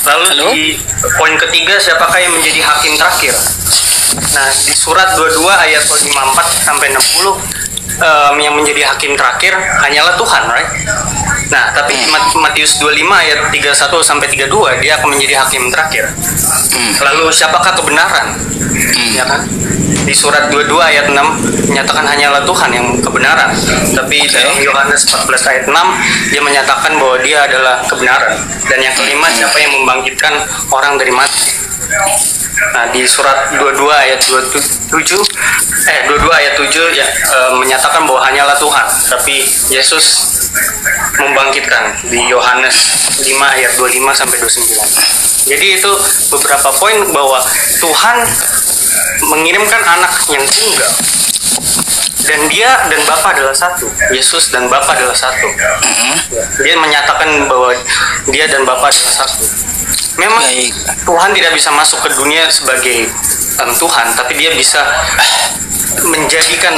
Lalu Halo? di poin ketiga, siapakah yang menjadi hakim terakhir? Nah, di surat 22 ayat 54 sampai 60, yang menjadi hakim terakhir hanyalah Tuhan, right? Nah, tapi di Matius 25 ayat 31 sampai 32 dia akan menjadi hakim terakhir. Lalu siapakah kebenaran? Ya kan? Di surat 22 ayat 6 menyatakan hanyalah Tuhan yang kebenaran. Tapi dalam Yohanes 14 ayat 6 dia menyatakan bahwa dia adalah kebenaran. Dan yang kelima, siapa yang membangkitkan orang dari mati? Nah, di surat 22 ayat 22 ayat 7 ya, menyatakan bahwa hanyalah Tuhan, tapi Yesus membangkitkan di Yohanes 5 ayat 25 sampai 29. Jadi itu beberapa poin bahwa Tuhan mengirimkan anak yang tunggal, dan dia dan Bapa adalah satu. Yesus dan Bapa adalah satu. Dia menyatakan bahwa dia dan Bapa adalah satu. Memang Tuhan tidak bisa masuk ke dunia sebagai Tuhan, tapi dia bisa menjadikan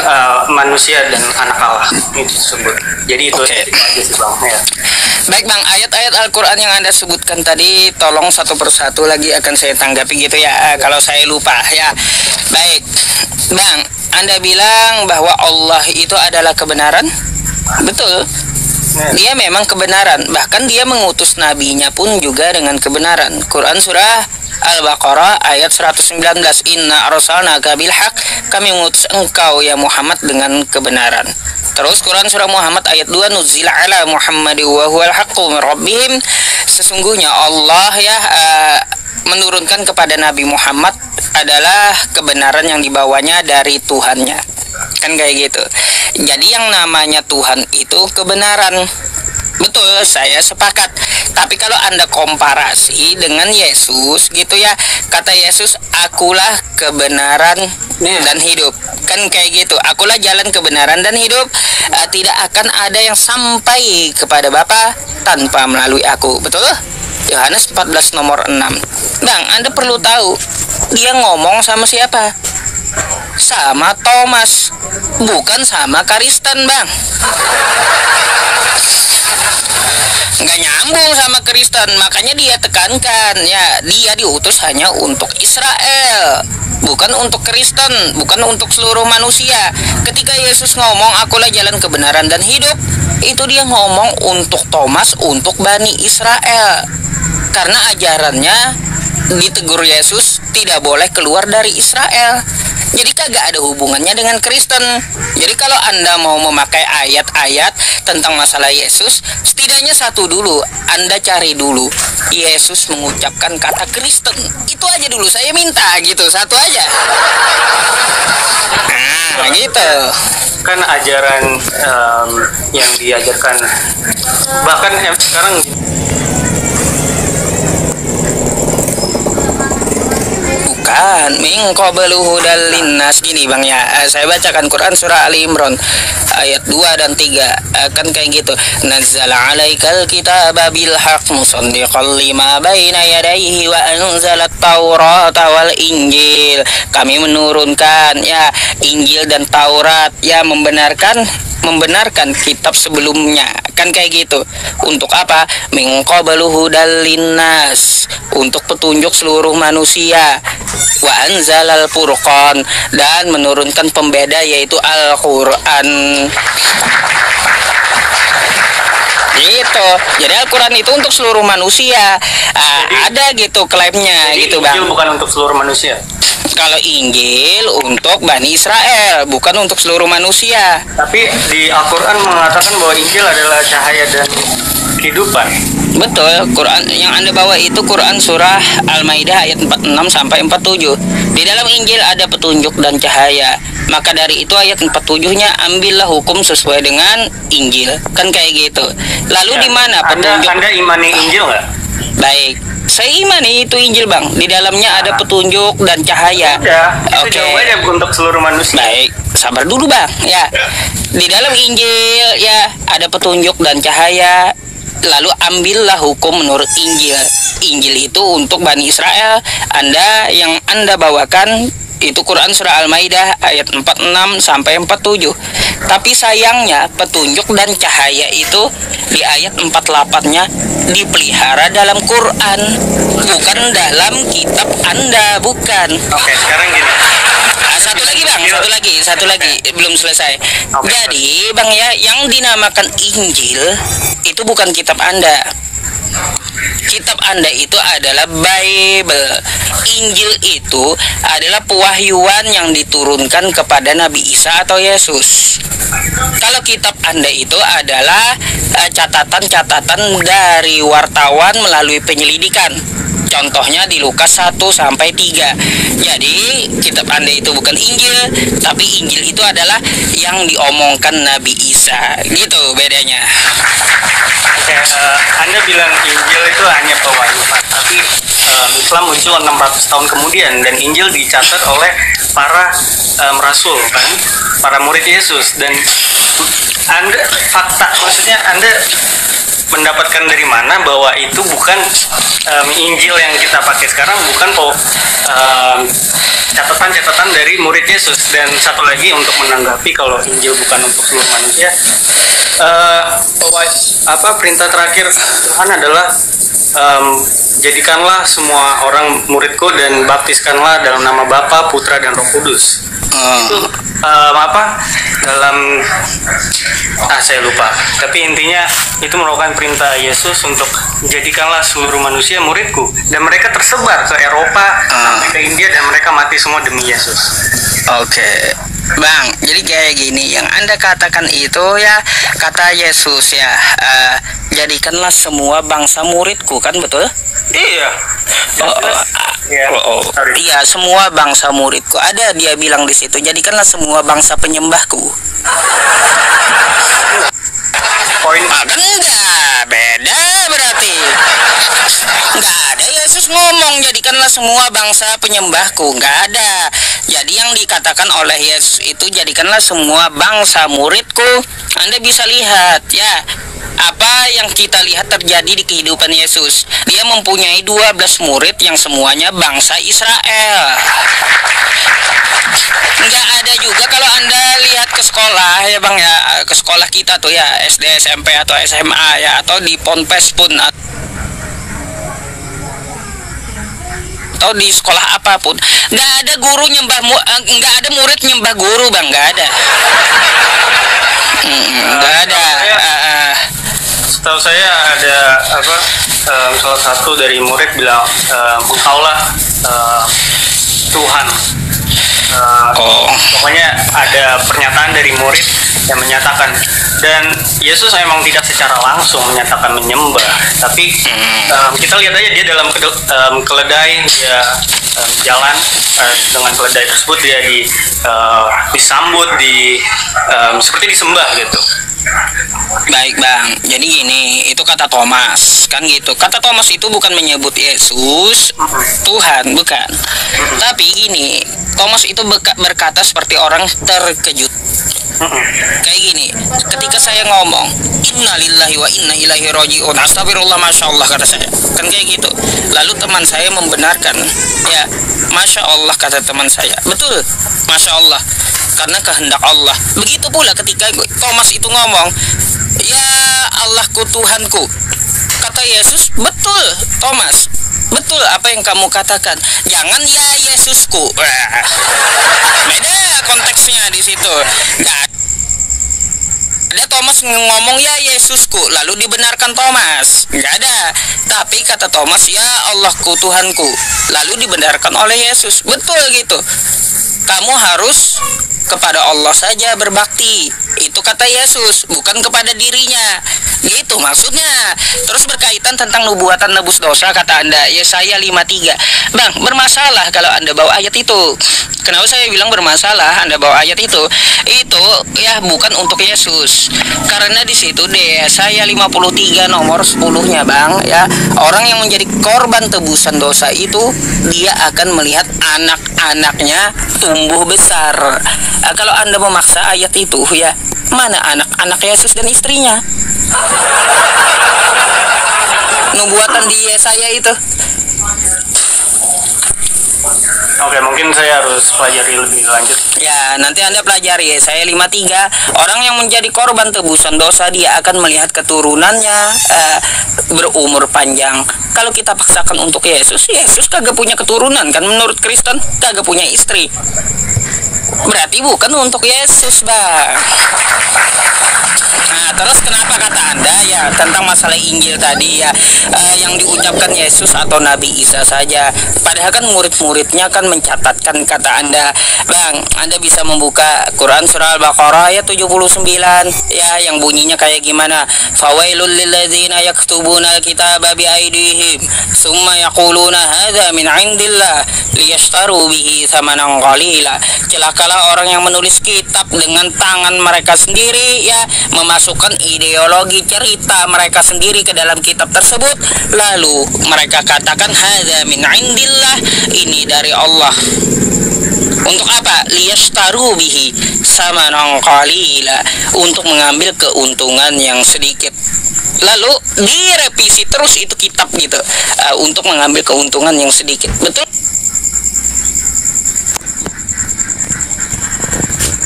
manusia dan anak Allah itu disebut. Jadi itu aja sih Bang. Ya. Baik Bang, ayat-ayat Al-Quran yang Anda sebutkan tadi tolong satu persatu lagi akan saya tanggapi gitu ya, kalau saya lupa ya. Baik Bang, Anda bilang bahwa Allah itu adalah kebenaran. Betul, dia memang kebenaran, bahkan dia mengutus nabinya pun juga dengan kebenaran. Quran surah Al-Baqarah ayat 119, Inna arsalnaka bil haq, kami mengutus engkau ya Muhammad dengan kebenaran. Terus Quran surah Muhammad ayat 2, Nuzila ala Muhammadi wa huwal haqqu min rabbihim, sesungguhnya Allah ya menurunkan kepada Nabi Muhammad adalah kebenaran yang dibawanya dari Tuhannya. Kan kayak gitu. Jadi yang namanya Tuhan itu kebenaran. Betul, saya sepakat. Tapi kalau Anda komparasi dengan Yesus gitu ya, kata Yesus, akulah kebenaran dan hidup. Kan kayak gitu, akulah jalan kebenaran dan hidup. Tidak akan ada yang sampai kepada Bapa tanpa melalui aku. Betul? Yohanes 14 nomor 6. Bang, Anda perlu tahu, dia ngomong sama siapa? Sama Thomas, bukan sama Kristen, Bang. Nggak nyambung sama Kristen, makanya dia tekankan ya, dia diutus hanya untuk Israel, bukan untuk Kristen, bukan untuk seluruh manusia. Ketika Yesus ngomong akulah jalan kebenaran dan hidup, itu dia ngomong untuk Thomas, untuk Bani Israel, karena ajarannya ditegur Yesus tidak boleh keluar dari Israel. Jadi kagak ada hubungannya dengan Kristen. Jadi kalau Anda mau memakai ayat-ayat tentang masalah Yesus, setidaknya satu dulu, Anda cari dulu Yesus mengucapkan kata Kristen. Itu aja dulu saya minta gitu, satu aja. Nah gitu. Kan ajaran yang diajarkan, bahkan sekarang bukan min qablu hudal linnas. Gini Bang ya, saya bacakan Quran surah Ali Imran ayat 2 dan 3, kan kayak gitu. Nazzala 'alaikal kitaba bil haqq musaddiqal lima baina yadayhi wa anzalat taurata wal injil. Kami menurunkan ya Injil dan Taurat ya, membenarkan kitab sebelumnya, kan kayak gitu. Untuk apa? Min qablu hudal linnas, untuk petunjuk seluruh manusia. Wa anzalal furqan, dan menurunkan pembeda yaitu Al-Qur'an. Gitu. Jadi Al-Quran itu untuk seluruh manusia. Ada gitu klaimnya gitu Bang. Injil bukan untuk seluruh manusia. Kalau Injil untuk Bani Israel, bukan untuk seluruh manusia. Tapi di Al-Quran mengatakan bahwa Injil adalah cahaya dan kehidupan. Betul, Quran yang Anda bawa itu Quran surah Al-Maidah ayat 46 sampai 47. Di dalam Injil ada petunjuk dan cahaya. Maka dari itu ayat 47-nya ambillah hukum sesuai dengan Injil. Kan kayak gitu. Lalu di mana petunjuk? Anda imani Injil nggak? Baik. Saya imani itu Injil Bang. Di dalamnya ada petunjuk dan cahaya. Oke. Jawabannya untuk seluruh manusia. Baik, sabar dulu Bang. Ya, di dalam Injil ya ada petunjuk dan cahaya. Lalu ambillah hukum menurut Injil. Injil itu untuk Bani Israel. Yang Anda bawakan itu Quran surah Al-Maidah ayat 46 sampai 47. Tapi sayangnya petunjuk dan cahaya itu di ayat 48-nya dipelihara dalam Quran, bukan dalam kitab Anda, bukan. Oke, sekarang gini. Satu lagi bang, satu lagi belum selesai. Jadi bang ya, yang dinamakan Injil itu bukan kitab Anda. Kitab Anda itu adalah Bible. Injil itu adalah pewahyuan yang diturunkan kepada Nabi Isa atau Yesus. Kalau kitab Anda itu adalah catatan-catatan dari wartawan melalui penyelidikan. Contohnya di Lukas 1 sampai 3. Jadi kitab Anda itu bukan Injil, tapi Injil itu adalah yang diomongkan Nabi Isa. Gitu bedanya. Oke, Anda bilang Injil itu hanya pewahyuan, tapi Islam muncul 600 tahun kemudian dan Injil dicatat oleh para rasul, kan, para murid Yesus. Dan Anda maksudnya Anda mendapatkan dari mana bahwa itu bukan Injil yang kita pakai sekarang, bukan catatan-catatan dari murid Yesus. Dan satu lagi untuk menanggapi kalau Injil bukan untuk seluruh manusia, perintah terakhir Tuhan adalah jadikanlah semua orang muridku dan baptiskanlah dalam nama Bapa, Putra dan Roh Kudus. Itu dalam saya lupa, tapi intinya itu merupakan perintah Yesus untuk jadikanlah seluruh manusia muridku, dan mereka tersebar ke Eropa sampai ke India dan mereka mati semua demi Yesus. Oke. Bang, jadi kayak gini, yang Anda katakan itu ya kata Yesus ya, jadikanlah semua bangsa muridku, kan betul? Iya. Iya, semua bangsa muridku. Ada dia bilang di situ, jadikanlah semua bangsa penyembahku. Poin kan enggak, beda berarti. Enggak ada Yesus ngomong jadikanlah semua bangsa penyembahku, enggak ada. Jadi yang dikatakan oleh Yesus itu jadikanlah semua bangsa muridku. Anda bisa lihat ya, apa yang kita lihat terjadi di kehidupan Yesus. Dia mempunyai 12 murid yang semuanya bangsa Israel. Enggak ada juga kalau Anda lihat ke sekolah ya bang ya, ke sekolah kita tuh ya, SD, SMP atau SMA ya, atau di Ponpes pun, atau di sekolah apapun, nggak ada guru nggak ada murid nyembah guru bang, nggak ada. Nggak ada. Setahu saya ada salah satu dari murid bilang engkaulah Tuhan. Pokoknya ada pernyataan dari murid yang menyatakan, dan Yesus memang tidak secara langsung menyatakan menyembah, tapi kita lihat aja dia dalam keledai, dia jalan dengan keledai tersebut, dia disambut, seperti disembah gitu. Baik bang, jadi gini, itu kata Thomas, kan gitu. Kata Thomas itu bukan menyebut Yesus Tuhan, bukan. Tapi gini, Thomas itu berkata seperti orang terkejut. Kayak gini, ketika saya ngomong innalillahi wa inna ilaihi rajiun, astagfirullah, masya Allah, kata saya, kan kayak gitu. Lalu teman saya membenarkan, ya masya Allah, kata teman saya, betul, masya Allah, karena kehendak Allah. Begitu pula ketika Thomas itu ngomong, ya Allahku, Tuhanku, kata Yesus, betul Thomas, betul apa yang kamu katakan, jangan ya Yesusku. Beda konteksnya di situ. Nggak ada Thomas ngomong ya Yesusku lalu dibenarkan Thomas, nggak ada. Tapi kata Thomas, ya Allahku, Tuhanku, lalu dibenarkan oleh Yesus. Betul gitu, kamu harus kepada Allah saja berbakti, itu kata Yesus, bukan kepada dirinya, gitu maksudnya. Terus berkaitan tentang nubuatan nebus dosa, kata Anda Yesaya 53. Bang, bermasalah kalau Anda bawa ayat itu. Kenapa saya bilang bermasalah Anda bawa ayat itu? Itu ya bukan untuk Yesus, karena di situ deh Yesaya 53 nomor 10-nya bang ya, orang yang menjadi korban tebusan dosa itu dia akan melihat anak-anaknya tumbuh besar. Kalau Anda memaksa ayat itu ya, mana anak-anak Yesus dan istrinya? Nubuatan di Yesaya itu. Oke, mungkin saya harus pelajari lebih lanjut. Ya, nanti Anda pelajari Yesaya 53. Orang yang menjadi korban tebusan dosa, dia akan melihat keturunannya berumur panjang. Kalau kita paksakan untuk Yesus, Yesus kagak punya keturunan kan, menurut Kristen kagak punya istri. Berarti bukan untuk Yesus, Bang. Nah, terus kenapa kata Anda ya tentang masalah Injil tadi ya, yang diucapkan Yesus atau Nabi Isa saja, padahal kan murid-muridnya kan mencatatkan kata Anda. Bang, Anda bisa membuka Quran surah Al-Baqarah ayat 79 ya, yang bunyinya kayak gimana? Fawailul lilladzina yaktubuna al-kitaba biaidihim summa yaquluna hadza min indillah liyashtaru bihi thamanan qalila. Celakalah orang yang menulis kitab dengan tangan mereka sendiri ya, memasukkan ideologi cerita mereka sendiri ke dalam kitab tersebut, lalu mereka katakan hadza min indillah, ini dari Allah. Untuk apa? Liyashtaru bihi samanan qalila, untuk mengambil keuntungan yang sedikit. Lalu direvisi terus itu kitab gitu, untuk mengambil keuntungan yang sedikit. Betul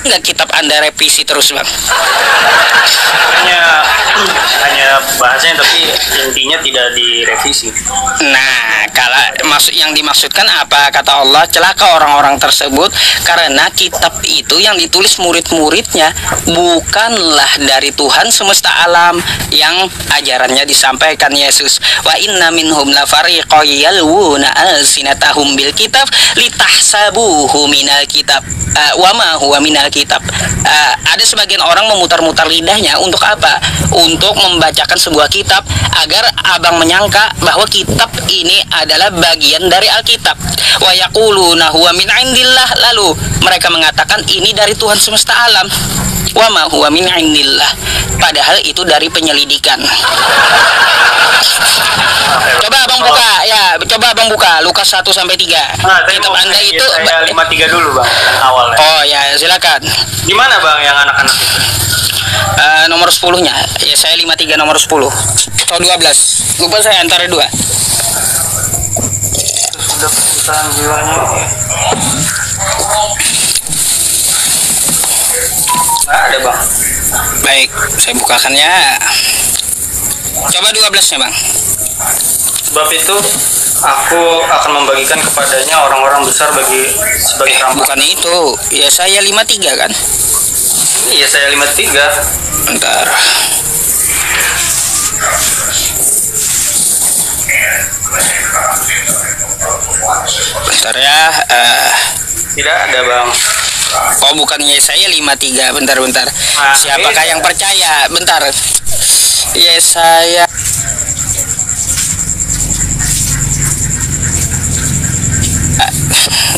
nggak kitab Anda revisi terus, Bang? hanya bahasanya, tapi intinya tidak direvisi. Nah, kalau yang dimaksudkan apa? Kata Allah, celaka orang-orang tersebut karena kitab itu yang ditulis murid-muridnya bukanlah dari Tuhan semesta alam yang ajarannya disampaikan Yesus. Wa inna minhum la fariqan yalwuna alsinatahum bil kitab litahsabuhu minal kitab wa ma huwa minal kitab. Ada sebagian orang memutar-mutar lidahnya untuk apa? Untuk membacakan sebuah kitab agar abang menyangka bahwa kitab ini adalah bagian dari Alkitab. Wa yaquluna huwa min indillah, lalu mereka mengatakan ini dari Tuhan semesta alam. Wa ma huwa min indillah, padahal itu dari penyelidikan. Coba abang buka ya, coba abang buka Lukas 1 sampai 3. Kitab Anda itu saya 53 dulu, Bang, awalnya. Oh ya, silakan. Gimana, Bang, yang anak-anak itu? Nomor 10-nya ya, saya 53 nomor 10 atau 12, lupa saya antara dua. Sudah kesusahan jiwanya. Nggak ada, Bang. Baik, saya bukakan ya. Coba 12-nya, Bang. Sebab itu aku akan membagikan kepadanya orang-orang besar sebagai rampasan. Bukan itu, ya saya 53 kan? Iya, saya 53. Bentar. Bentar ya. Tidak ada, Bang. Oh, bukannya saya 53. Bentar. Nah, siapakah yang percaya? Bentar. Ya saya.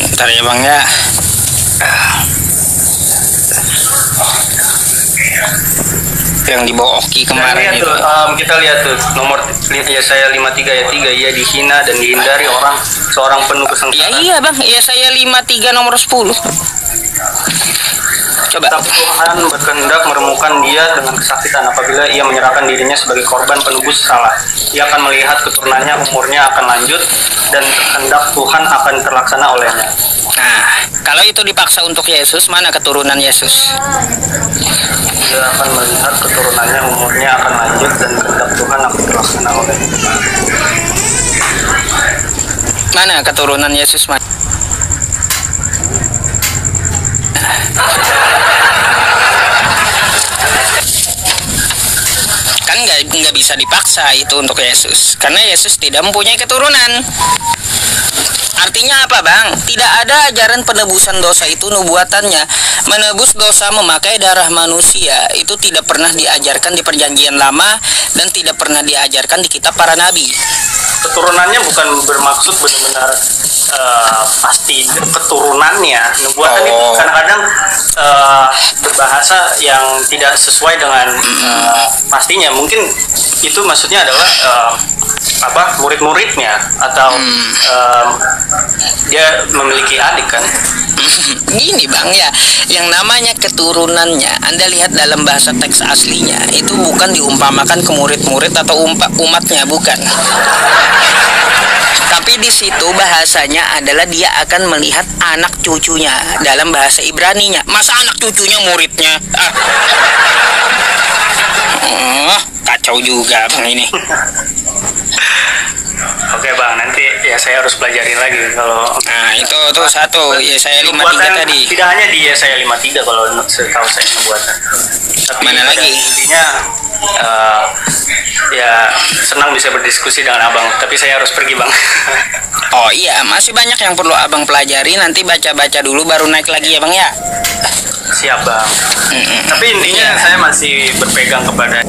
Bentar ya, Bang ya. Yang dibawa Oki kemarin itu. Kita lihat tuh nomor ya, saya 53 ayat 3, ia dihina dan dihindari orang seorang penuh kesengsaraan. Iya, Bang, ya saya 53 nomor 10. Coba. Tapi Tuhan berkehendak meremukan dia dengan kesakitan apabila ia menyerahkan dirinya sebagai korban penebus salah. Ia akan melihat keturunannya, umurnya akan lanjut, dan kehendak Tuhan akan terlaksana olehnya. Nah, kalau itu dipaksa untuk Yesus, mana keturunan Yesus? Dia akan melihat keturunannya, umurnya akan lanjut, dan kehendak Tuhan akan terlaksana olehnya. Mana keturunan Yesus, mana? Kan nggak bisa dipaksa itu untuk Yesus, karena Yesus tidak mempunyai keturunan. Artinya apa, Bang? Tidak ada ajaran penebusan dosa itu nubuatannya. Menebus dosa memakai darah manusia itu tidak pernah diajarkan di Perjanjian Lama dan tidak pernah diajarkan di kitab para nabi. Keturunannya bukan bermaksud benar-benar pasti keturunannya. Nubuatan itu kadang-kadang berbahasa yang tidak sesuai dengan pastinya. Mungkin itu maksudnya adalah murid-muridnya atau dia memiliki adik kan. Gini, Bang ya, yang namanya keturunannya, Anda lihat dalam bahasa teks aslinya itu bukan diumpamakan ke murid-murid atau umatnya, bukan. Tapi di situ bahasanya adalah dia akan melihat anak cucunya dalam bahasa Ibraninya. Masa anak cucunya muridnya? Kacau juga bang ini. Oke bang, nanti ya saya harus pelajarin lagi kalau. Nah itu tuh satu ya saya 53 tadi. Tidak hanya di saya 53 kalau setahu saya nubuatan. Tapi Mana lagi? intinya ya senang bisa berdiskusi dengan abang. Tapi saya harus pergi bang. Oh iya, masih banyak yang perlu abang pelajari. Nanti baca-baca dulu baru naik lagi ya bang ya. Siap bang. Tapi intinya saya masih berpegang kepada